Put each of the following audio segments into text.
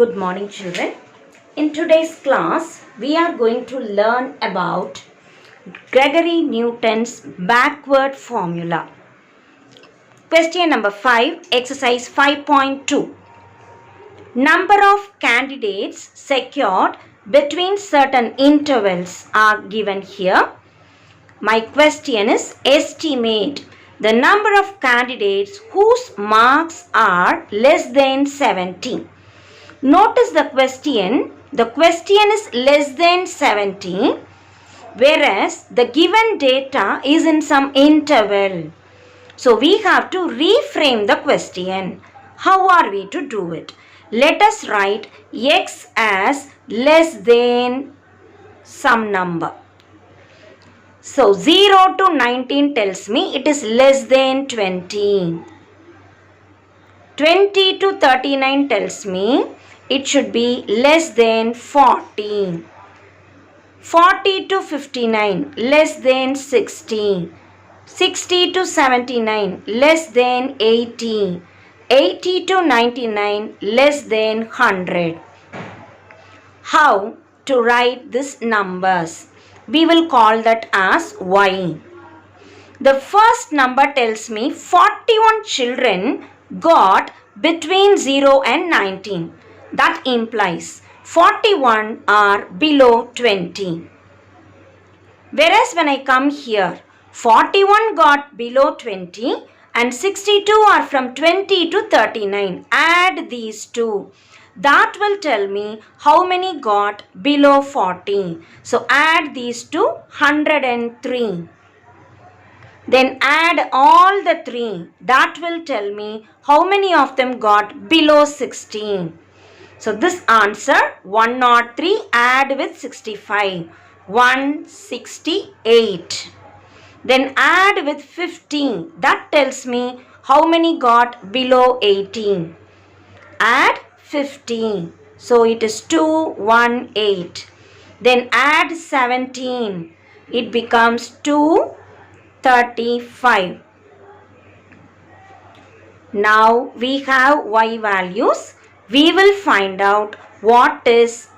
Good morning, children. In today's class, we are going to learn about Gregory Newton's backward formula. Question number 5, exercise 5.2. Number of candidates secured between certain intervals are given here. My question is estimate the number of candidates whose marks are less than 70. Notice the question. The question is less than 70, whereas the given data is in some interval. So we have to reframe the question. How are we to do it? Let us write x as less than some number. So 0 to 19 tells me it is less than 20. 20 to 39 tells me it should be less than 40. 40 to 59 less than 60. 60 to 79 less than 80. 80 to 99 less than 100. How to write these numbers? We will call that as y. The first number tells me 41 children got between 0 and 19. That implies 41 are below 20. Whereas when I come here, 41 got below 20 and 62 are from 20 to 39. Add these two. That will tell me how many got below 40. So add these two, 103. Then add all the three. That will tell me how many of them got below 16. So this answer 103 add with 65. 168. Then add with 15. That tells me how many got below 18. Add 15. So it is 218. Then add 17. It becomes 235. Now we have y values. We will find out what is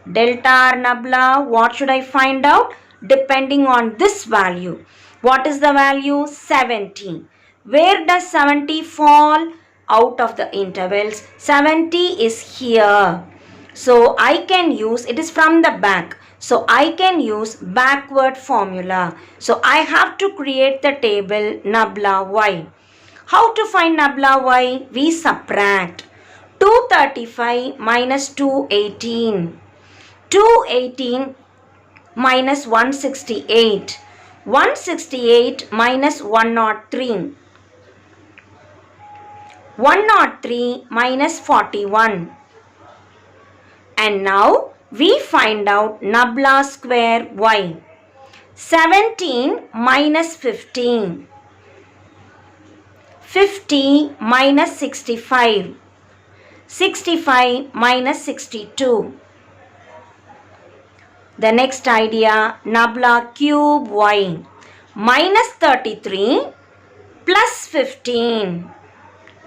delta or nabla. What should I find out? Depending on this value. What is the value? 70. Where does 70 fall? Out of the intervals. 70 is here. So I can use, it is from the back. So I can use backward formula. So I have to create the table nabla y. How to find nabla y? We subtract. 235 minus 218. 218 minus 168. 168 minus 103. 103 minus 41. And now we find out nabla square y. 17 minus 15. 50 minus 65. 65 minus 62. The next idea, nabla cube y. Minus 33 plus 15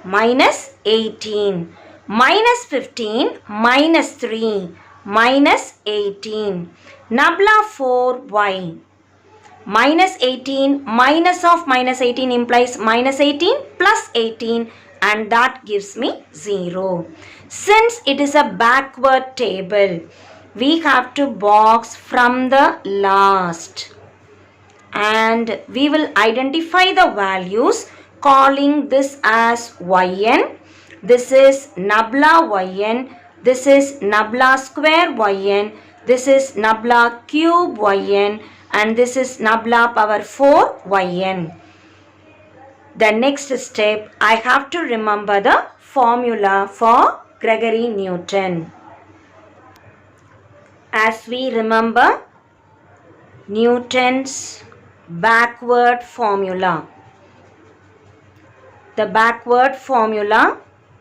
minus 18. Minus 15 minus 3 minus 18. Nabla 4y. Minus 18 minus of minus 18 implies minus 18 plus 18. And that gives me 0. Since it is a backward table, we have to box from the last. And we will identify the values calling this as yn. This is nabla yn. This is nabla square yn. This is nabla cube yn. And this is nabla power 4 yn. The next step, I have to remember the formula for Gregory Newton. As we remember Newton's backward formula. The backward formula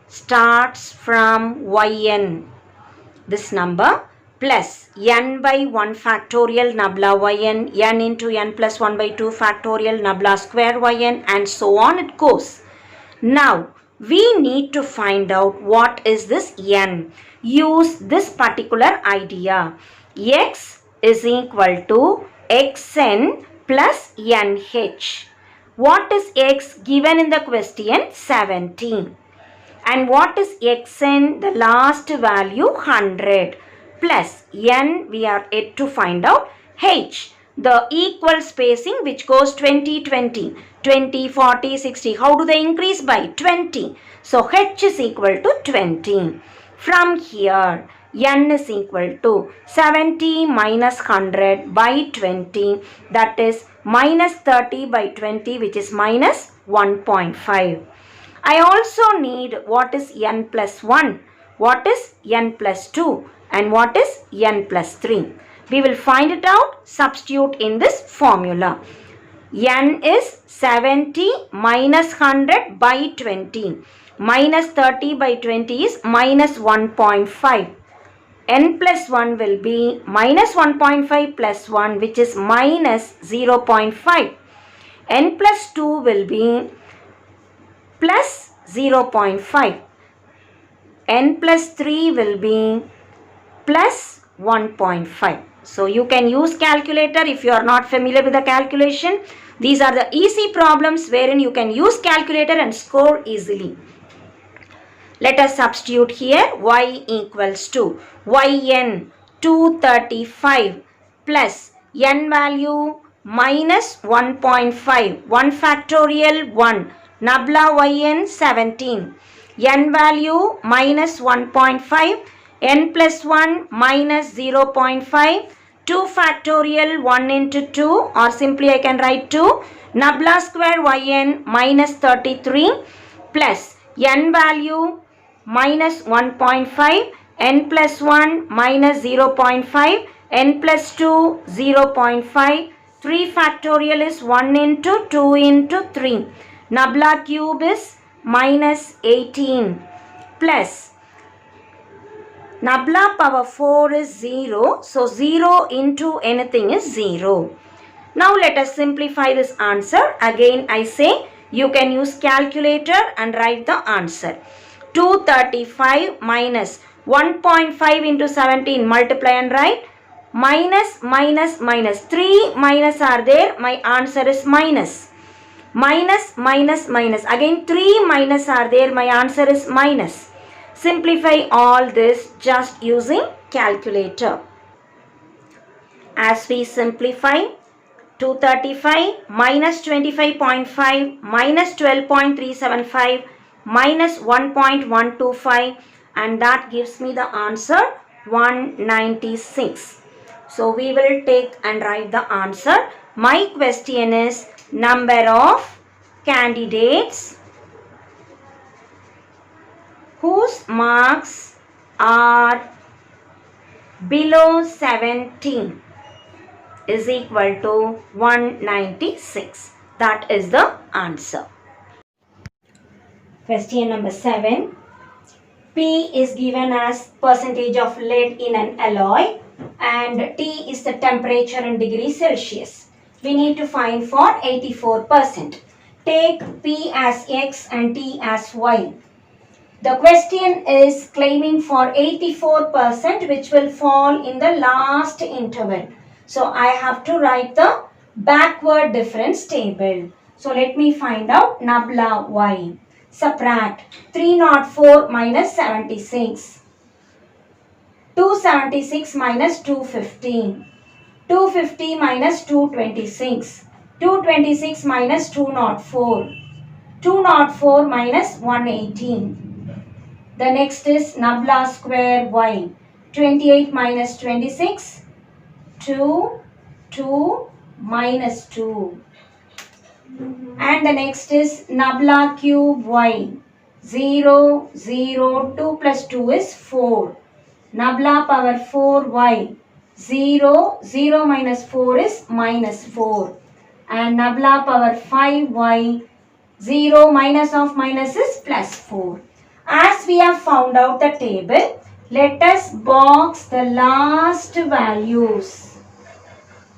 starts from yn, this number, plus n by 1 factorial nabla yn, n into n plus 1 by 2 factorial nabla square yn, and so on it goes. Now we need to find out what is this n. Use this particular idea. X is equal to xn plus nh. What is x given in the question? 17. And what is xn? The last value 100 plus n we are yet to find out. H, the equal spacing which goes 20, 20, 20, 40, 60. How do they increase? By 20. So h is equal to 20. From here, n is equal to 70 minus 100 by 20. That is minus 30 by 20, which is minus 1.5. I also need what is n plus 1, what is n plus 2, and what is n plus 3. We will find it out, substitute in this formula. N is 70 minus 100 by 20. Minus 30 by 20 is minus 1.5. N plus 1 will be minus 1.5 plus 1, which is minus 0.5. N plus 2 will be plus 0.5. N plus 3 will be plus 1.5. So you can use calculator if you are not familiar with the calculation. These are the easy problems wherein you can use calculator and score easily. Let us substitute here. Y equals to yn 235 plus n value minus 1.5. 1 factorial 1. Nabla yn 17. N value minus 1.5. N plus 1 minus 0.5. 2 factorial 1 into 2, or simply I can write 2. Nabla square yn minus 33 plus n value minus 1.5. N plus 1 minus 0.5. N plus 2 0.5. 3 factorial is 1 into 2 into 3. Nabla cube is minus 18 plus Nabla power 4 is 0. So 0 into anything is 0. Now let us simplify this answer. Again I say you can use calculator and write the answer. 235 minus 1.5 into 17, multiply and write. Minus, minus, minus. 3 minus are there. My answer is minus. Minus, minus, minus. Again 3 minus are there. My answer is minus. Simplify all this just using calculator. As we simplify, 235 minus 25.5 minus 12.375 minus 1.125, and that gives me the answer 196. So we will take and write the answer. My question is number of candidates whose marks are below 17 is equal to 196. That is the answer. Question number 7. P is given as percentage of lead in an alloy and T is the temperature in degrees Celsius. We need to find for 84%. Take P as X and T as Y. The question is claiming for 84%, which will fall in the last interval. So I have to write the backward difference table. So let me find out Nabla Y. Subtract 304 minus 76. 276 minus 250. 250 minus 226. 226 minus 204. 204 minus 118. The next is Nabla square Y. 28 minus 26. 2, 2 minus 2. And the next is Nabla cube Y. 0, 0, 2 plus 2 is 4. Nabla power 4 Y. 0, 0 minus 4 is minus 4. And Nabla power 5 Y. 0 minus of minus is plus 4. As we have found out the table, let us box the last values.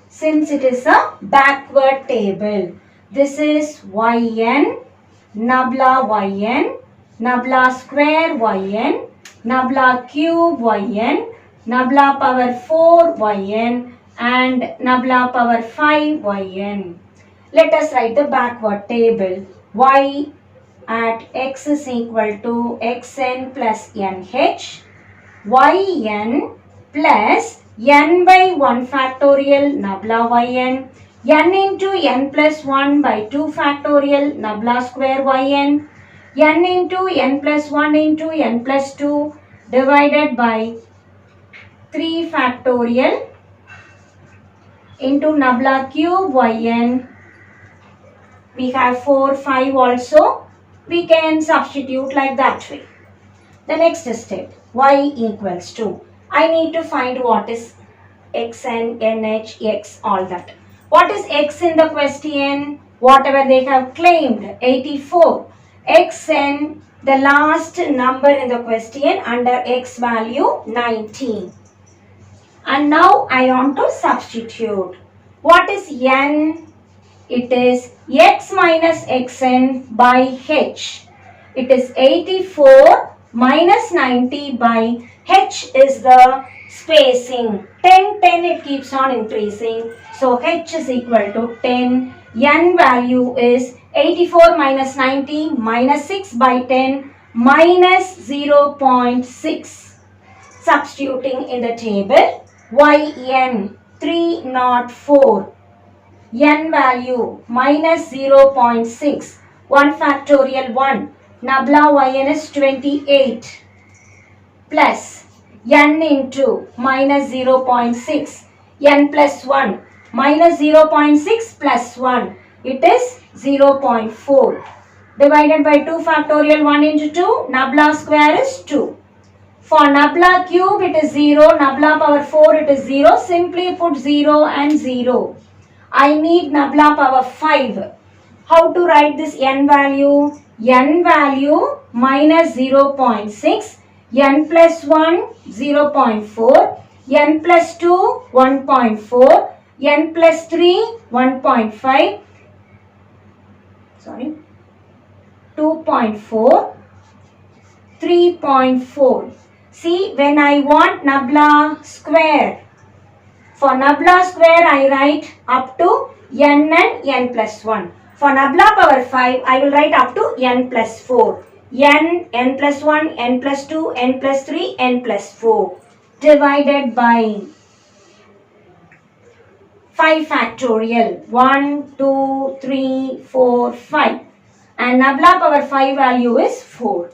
Since it is a backward table, this is Yn, Nabla Yn, nabla square yn, nabla cube yn, nabla power 4 yn and nabla power 5 yn. Let us write the backward table. Y at x is equal to xn plus nh, yn plus n by 1 factorial nabla yn, n into n plus 1 by 2 factorial nabla square yn, n into n plus 1 into n plus 2 divided by 3 factorial into nabla cube yn. We have 4, 5 also. We can substitute like that way. The next step, y equals to, I need to find what is x and nh, x, all that. What is x in the question? Whatever they have claimed, 84. xn, the last number in the question under x value, 19. And now I want to substitute. What is n? It is x minus xn by h. It is 84 minus 90 by h is the spacing. 10, 10 it keeps on increasing. So h is equal to 10. N value is 84 minus 90 minus 6 by 10 minus 0.6. Substituting in the table, yn 304. N value minus 0.6, 1 factorial 1, nabla yn is 28 plus n into minus 0.6, n plus 1, minus 0.6 plus 1, it is 0.4 divided by 2 factorial 1 into 2, nabla square is 2. For nabla cube it is 0, nabla power 4 it is 0, simply put 0 and 0. I need nabla power 5. How to write this n value? N value minus 0.6, n plus 1 0.4, n plus 2 1.4, n plus 3 1.5, sorry, 2.4, 3.4. See, when I want nabla square, for nabla square I write up to n and n plus 1. For nabla power 5 I will write up to n plus 4. n plus 1, n plus 2, n plus 3, n plus 4 divided by 5 factorial. 1, 2, 3, 4, 5. And nabla power 5 value is 4.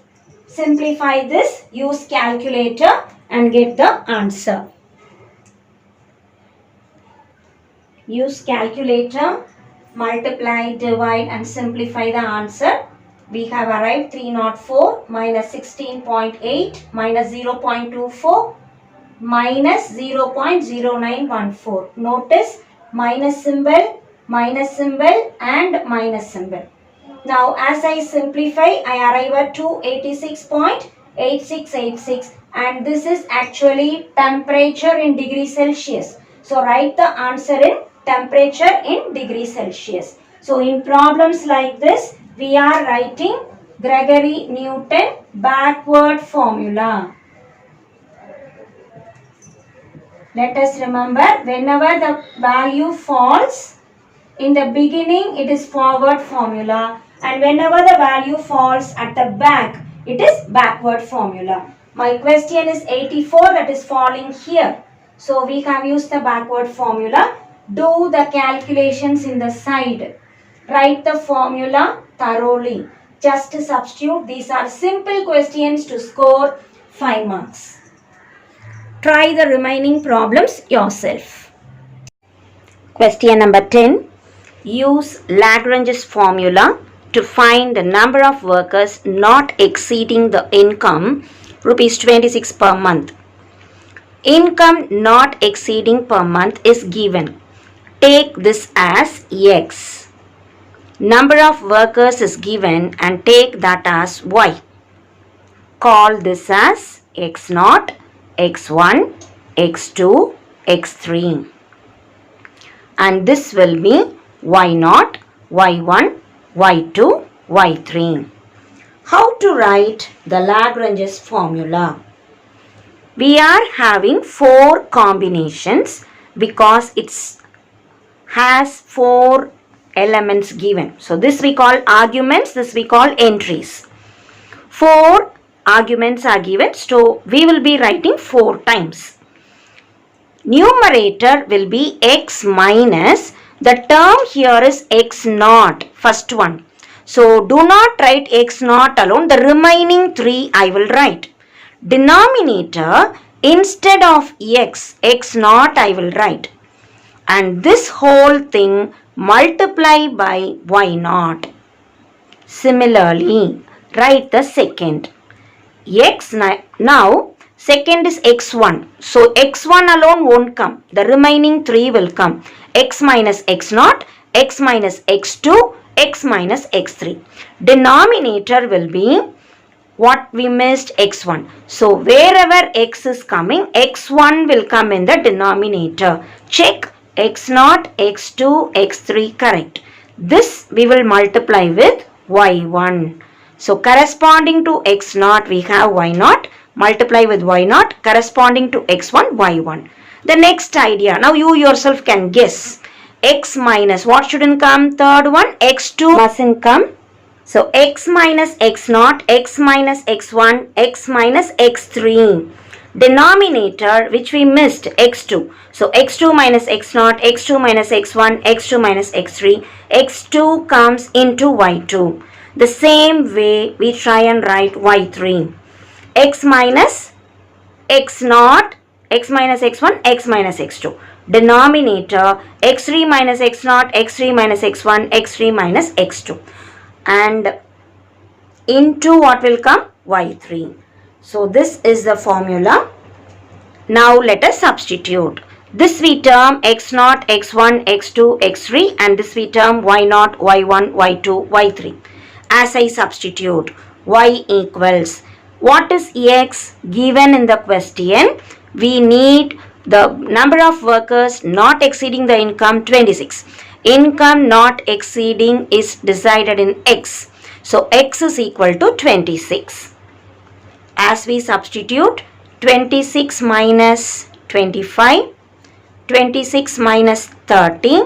Simplify this, use calculator and get the answer. Use calculator, multiply, divide and simplify the answer. We have arrived 304 minus 16.8 minus 0.24 minus 0.0914. Notice minus symbol and minus symbol. Now as I simplify, I arrive at 286.8686 and this is actually temperature in degrees Celsius. So write the answer in temperature in degrees Celsius. So in problems like this, we are writing Gregory Newton backward formula. Let us remember, whenever the value falls, in the beginning it is forward formula, and whenever the value falls at the back, it is backward formula. My question is 84, that is falling here. So we have used the backward formula. Do the calculations in the side. Write the formula thoroughly. Just substitute. These are simple questions to score 5 marks. Try the remaining problems yourself. Question number 10. Use Lagrange's formula to find the number of workers not exceeding the income rupees 26 per month. Income not exceeding per month is given. Take this as X. Number of workers is given and take that as Y. Call this as X0, X1, X2, X3. And this will be Y0, Y1, Y2, Y3. How to write the Lagrange's formula? We are having 4 combinations because it has 4 elements given. So this we call arguments, this we call entries. 4 arguments are given, so we will be writing 4 times. Numerator will be x minus, the term here is x naught, first one. So do not write x naught alone, the remaining 3 I will write. Denominator, instead of x naught I will write. And this whole thing multiply by y naught. Similarly, write the second. Now, second is x1. So, x1 alone won't come. The remaining 3 will come. X minus x naught, x minus x2, x minus x3. Denominator will be what we missed, x1. So, wherever x is coming, x1 will come in the denominator. Check x0, x2, x3 correct. This we will multiply with y1. So, corresponding to x0 we have y0, multiply with y0, corresponding to x1, y1. The next idea, now you yourself can guess. X minus, what shouldn't come? Third one, x2 mustn't come. So, x minus x0, x minus x1, x minus x3. Denominator which we missed, x2. So, x2 minus x0, x2 minus x1, x2 minus x3. x2 comes into y2. The same way we try and write y3. X minus x0, x minus x1, x minus x2. Denominator x3 minus x0, x3 minus x1, x3 minus x2. And into what will come? y3. So this is the formula. Now let us substitute. This we term x0, x1, x2, x3, and this we term y0, y1, y2, y3. As I substitute, y equals, what is x given in the question? We need the number of workers not exceeding the income, 26. Income not exceeding is decided in x. So x is equal to 26. As we substitute, 26 minus 25, 26 minus 30,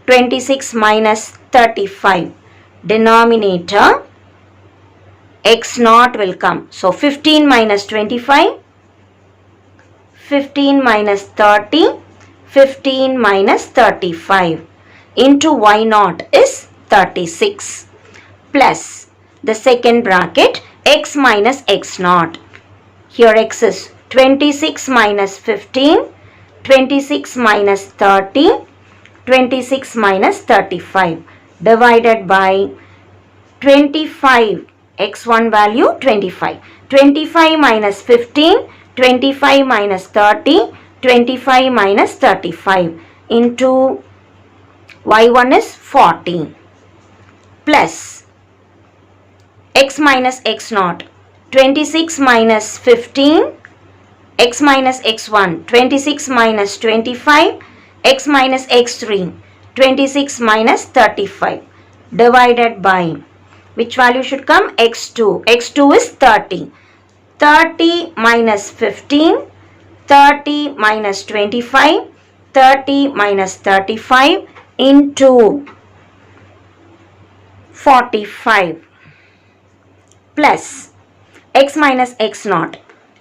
26 minus 35. Denominator x naught will come. So 15 minus 25, 15 minus 30, 15 minus 35 into y naught is 36 plus the second bracket x minus x naught. Here x is 26 minus 15, 26 minus 30, 26 minus 35 divided by 25, x1 value 25. 25 minus 15, 25 minus 30, 25 minus 35 into y1 is 40 plus x minus x naught, 26 minus 15, x minus x1, 26 minus 25, x minus x3, 26 minus 35 divided by, which value should come? x2. x2 is 30. 30 minus 15, 30 minus 25, 30 minus 35 into 45 plus x minus x naught,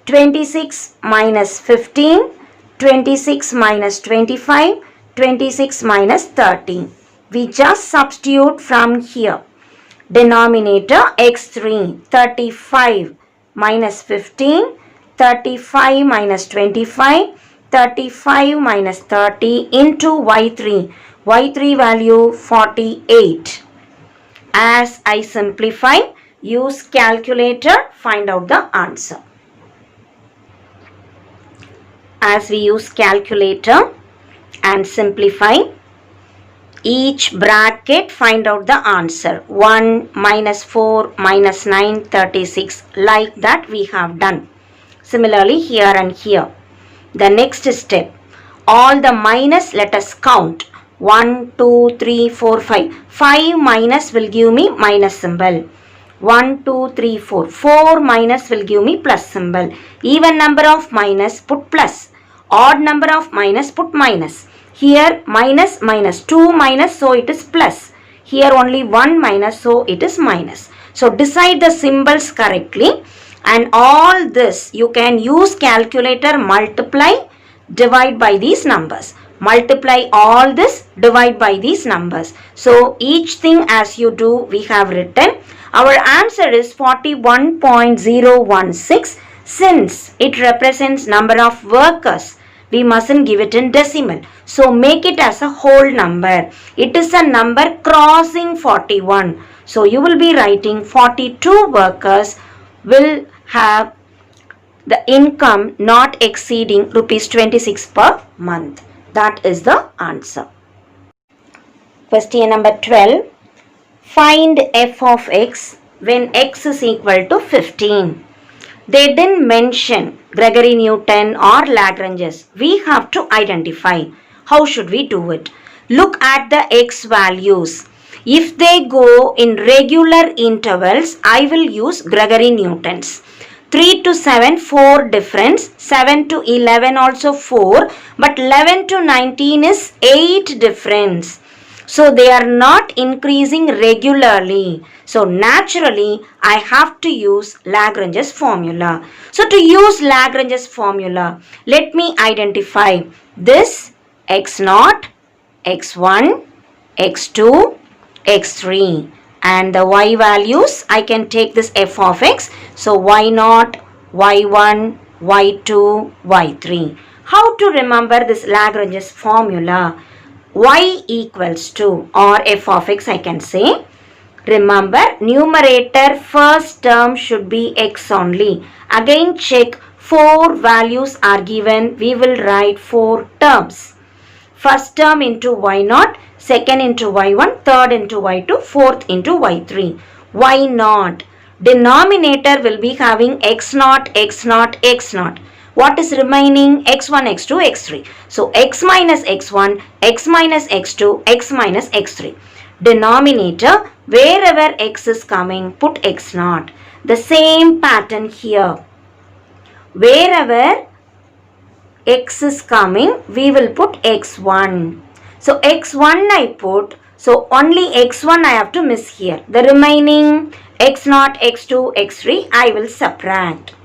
26 minus 15, 26 minus 25, 26 minus 30. We just substitute from here. Denominator x3, 35 minus 15, 35 minus 25, 35 minus 30 into y3. y3 value 48. As I simplify, use calculator, find out the answer. As we use calculator and simplify, each bracket find out the answer. 1 minus 4 minus 9, 36. Like that we have done. Similarly here and here. The next step, all the minus let us count. 1, 2, 3, 4, 5. 5 minus will give me minus symbol. 1, 2, 3, 4. 4 minus will give me plus symbol. Even number of minus, put plus. Odd number of minus, put minus. Here minus minus, 2 minus, so it is plus. Here only 1 minus, so it is minus. So decide the symbols correctly, and all this you can use calculator, multiply, divide by these numbers. Multiply all this, divide by these numbers. So each thing as you do, we have written. Our answer is 41.016. Since it represents number of workers, we mustn't give it in decimal. So make it as a whole number. It is a number crossing 41. So you will be writing 42 workers will have the income not exceeding rupees 26 per month. That is the answer. Question number 12. Find f of x when x is equal to 15. They didn't mention Gregory Newton or Lagranges. We have to identify. How should we do it? Look at the x values. If they go in regular intervals, I will use Gregory Newton's. 3 to 7, 4 difference. 7 to 11 also 4. But 11 to 19 is 8 difference. So they are not increasing regularly. So naturally, I have to use Lagrange's formula. So to use Lagrange's formula, let me identify this x0, x1, x2, x3. And the y values, I can take this f of x. So y0, y1, y2, y3. How to remember this Lagrange's formula? Y equals to, or f of x I can say. Remember, numerator first term should be x only. Again check, 4 values are given. We will write 4 terms. First term into y0, second into y1, third into y2, fourth into y3. Y0. Denominator will be having x0, x0, x0. What is remaining? x1, x2, x3. So x minus x1, x minus x2, x minus x3. Denominator, wherever x is coming, put x0. The same pattern here. Wherever x is coming, we will put x1. So x1 I put, so only x1 I have to miss here. The remaining x0, x2, x3 I will subtract.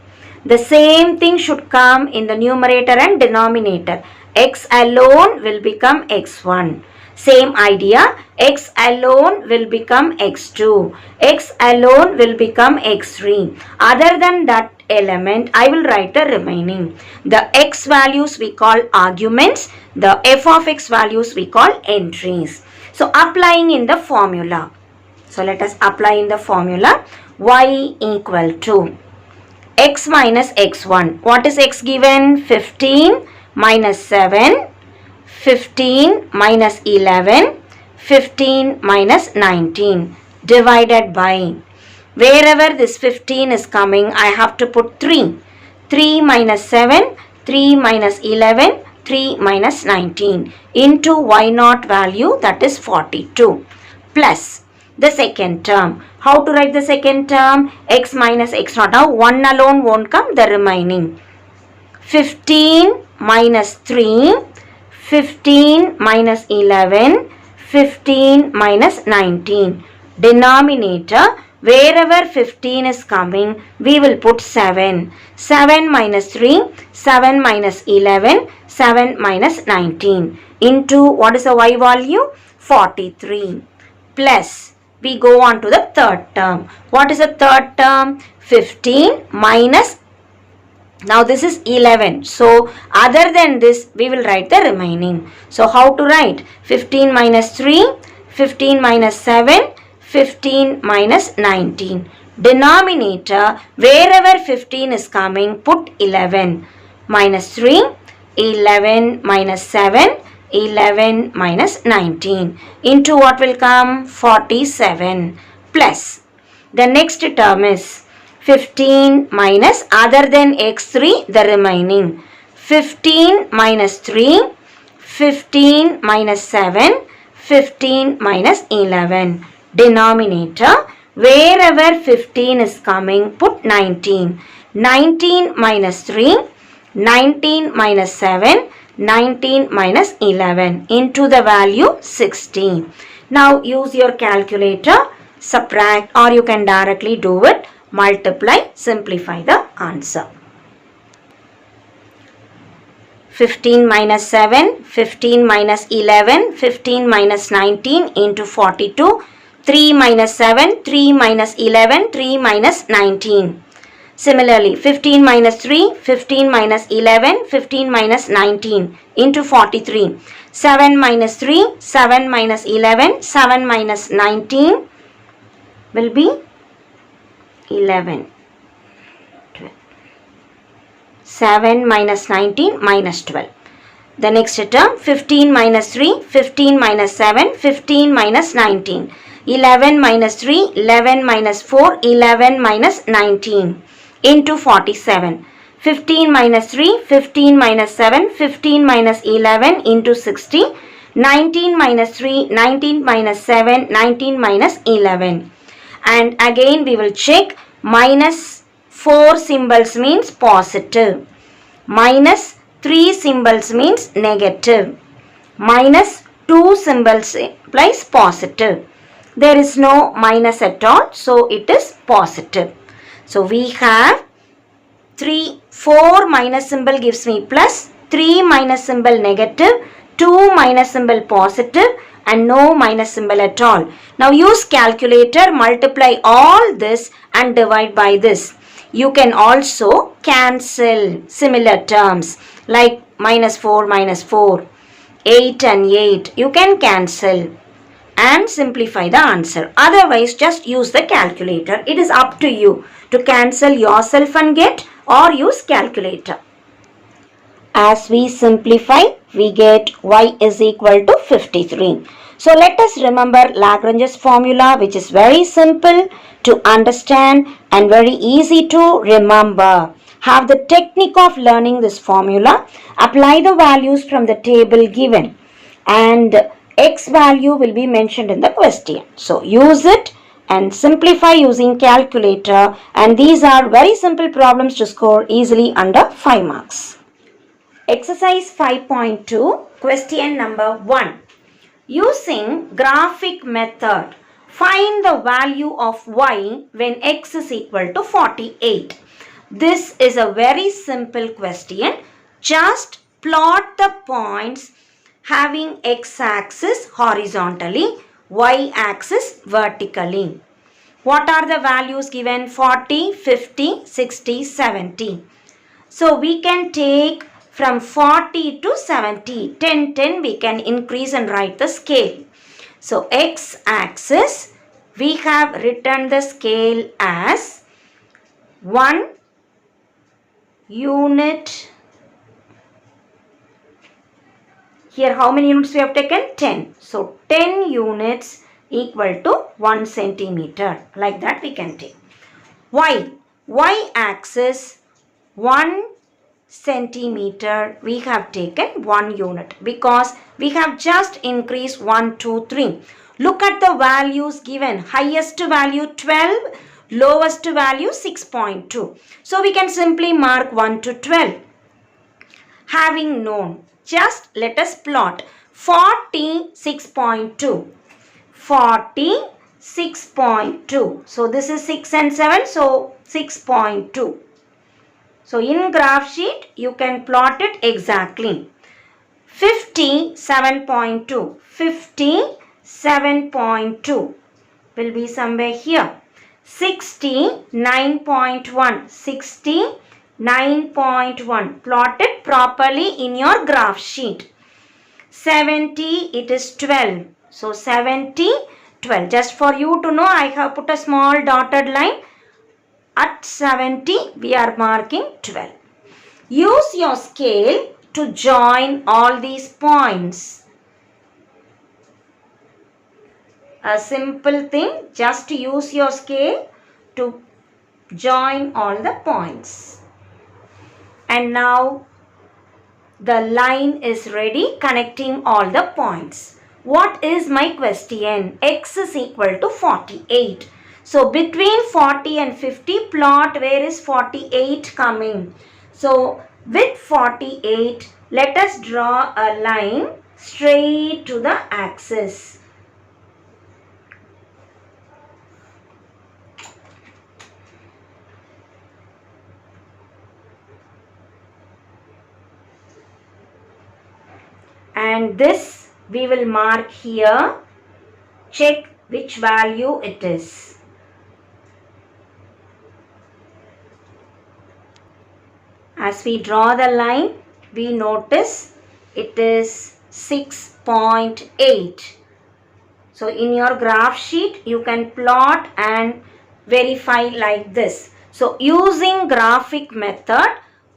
The same thing should come in the numerator and denominator. X alone will become x1. Same idea, x alone will become x2. X alone will become x3. Other than that element, I will write the remaining. The x values we call arguments. The f of x values we call entries. So applying in the formula. So let us apply in the formula. Y equal to x minus x1. What is x given? 15 minus 7. 15 minus 11. 15 minus 19. Divided by. Wherever this 15 is coming, I have to put 3. 3 minus 7. 3 minus 11. 3 minus 19. Into y0 value, that is 42. Plus the second term. How to write the second term? X minus x0. Now 1 alone won't come, the remaining. 15 minus 3. 15 minus 11. 15 minus 19. Denominator, wherever 15 is coming, we will put 7. 7 minus 3. 7 minus 11. 7 minus 19. Into, what is the y value? 43. Plus, we go on to the third term. What is the third term? 15 minus, now this is 11. So other than this, we will write the remaining. So how to write? 15 minus 3, 15 minus 7, 15 minus 19. Denominator, wherever 15 is coming, put 11. Minus 3, 11 minus 7, 11 minus 19. Into what will come? 47. Plus, the next term is 15 minus, other than x3, the remaining. 15 minus 3, 15 minus 7, 15 minus 11. Denominator, Wherever 15 is coming, put 19. 19 minus 3, 19 minus 7, 19 minus 11 into the value 16. Now use your calculator, subtract, or you can directly do it, multiply, simplify the answer. 15 minus 7, 15 minus 11, 15 minus 19 into 42, 3 minus 7, 3 minus 11, 3 minus 19. Similarly, 15 minus 3, 15 minus 11, 15 minus 19 into 43. 7 minus 3, 7 minus 11, 7 minus 19 will be 11. 7 minus 19 minus 12. The next term, 15 minus 3, 15 minus 7, 15 minus 19. 11 minus 3, 11 minus 4, 11 minus 19 into 47. 15 minus 3, 15 minus 7, 15 minus 11 into 60. 19 minus 3, 19 minus 7, 19 minus 11. And again we will check. Minus 4 symbols means positive. Minus 3 symbols means negative. Minus 2 symbols implies positive. There is no minus at all, so it is positive. So we have 4 minus symbol gives me plus, 3 minus symbol negative, 2 minus symbol positive, and no minus symbol at all. Now use calculator, multiply all this and divide by this. You can also cancel similar terms like minus 4, 8 and 8. You can cancel and simplify the answer. Otherwise, just use the calculator. It is up to you to cancel yourself and get, or use calculator. As we simplify, we get y is equal to 53. So let us remember Lagrange's formula, which is very simple to understand and very easy to remember. Have the technique of learning this formula. Apply the values from the table given, and x value will be mentioned in the question. So use it and simplify using calculator, and these are very simple problems to score easily under 5 marks. Exercise 5.2, question number 1. Using graphic method, find the value of y when x is equal to 48. This is a very simple question. Just plot the points having x-axis horizontally, y-axis vertically. What are the values given? 40, 50, 60, 70. So we can take from 40 to 70, 10, 10 we can increase and write the scale. So x-axis, we have written the scale as 1 unit. Here how many units we have taken? 10. So 10 units equal to 1 centimeter. Like that we can take. Y-axis 1 centimeter, we have taken 1 unit because we have just increased 1, 2, 3. Look at the values given. Highest value 12, lowest value 6.2. So we can simply mark 1 to 12. Having known, just let us plot 46.2. 46.2. So this is 6 and 7, so 6.2. So in graph sheet, you can plot it exactly. 57.2. 57.2 will be somewhere here. 69.1. 69.1. Plot it properly in your graph sheet. 70, it is 12. So 70, 12. Just for you to know, I have put a small dotted line. At 70, we are marking 12. Use your scale to join all these points. A simple thing, just use your scale to join all the points. And now the line is ready, connecting all the points. What is my question? X is equal to 48. So between 40 and 50 plot, where is 48 coming? So with 48, let us draw a line straight to the axis. And this we will mark here. Check which value it is. As we draw the line, we notice it is 6.8. So in your graph sheet, you can plot and verify like this. So using graphic method,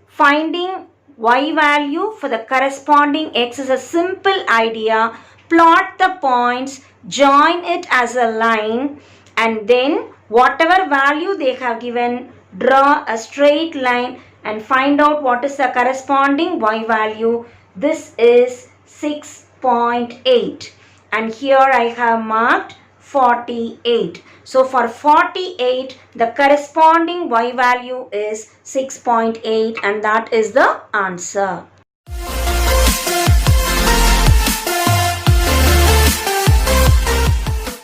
finding y value for the corresponding x is a simple idea. Plot the points, join it as a line, and then whatever value they have given, draw a straight line and find out what is the corresponding y value. This is 6.8. And here I have marked 48. So for 48, the corresponding y value is 6.8, and that is the answer.